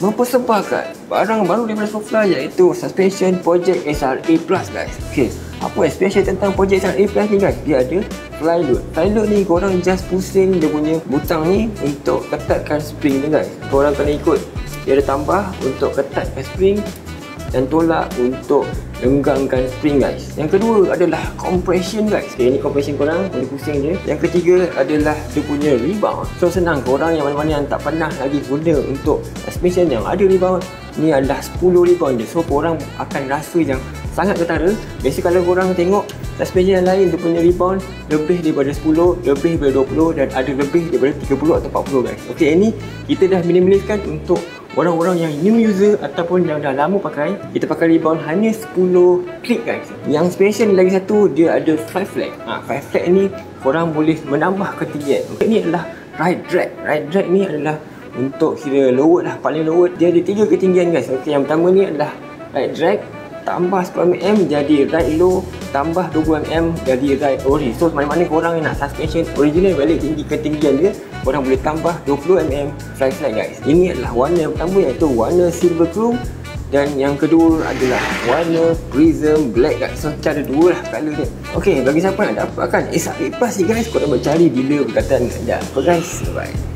mempersembahkan barang baru daripada Sofla, iaitu suspension Project SRA Plus guys. Okay, apa special tentang Project SRA Plus ni guys? Dia ada fly load. Fly load ni korang just pusing dia punya butang ni untuk ketatkan spring ni guys. Korang kena ikut, dia ada tambah untuk ketatkan spring dan tolak untuk lenggangkan spring guys. Yang kedua adalah compression guys. Okay, ni compression korang boleh pusing je. Yang ketiga adalah dia punya rebound. So senang, korang yang mana-mana yang tak pernah lagi guna untuk suspension yang ada rebound, ni adalah 10 rebound je. So korang akan rasa yang sangat ketara. Biasa kalau korang tengok suspension yang lain, dia punya rebound lebih daripada 10, lebih daripada 20 dan ada lebih daripada 30 atau 40 guys. Okay, ini kita dah minimaliskan untuk orang-orang yang new user ataupun yang dah lama pakai. Kita pakai rebound hanya 10 klik guys. Yang special lagi satu, dia ada 5 flag. 5 flag ni korang boleh menambah ketinggian. Okay, ni adalah ride drag. Ride drag ni adalah untuk kira lowered lah, paling lowered. Dia ada 3 ketinggian guys. Okay, yang pertama ni adalah ride drag, tambah 10mm jadi ride low, tambah 20mm jadi ride ori. So mana-mana korang yang nak suspension original balik tinggi ketinggian dia, korang boleh tambah 20mm fly flag guys. Ini adalah warna yang pertama, iaitu warna silver chrome, dan yang kedua adalah warna prism black guys. So cara dua lah color dia. Okay, bagi siapa nak dapatkan SRA Plus ni guys, korang boleh cari dealer berkaitan dengan dia. Guys, bye.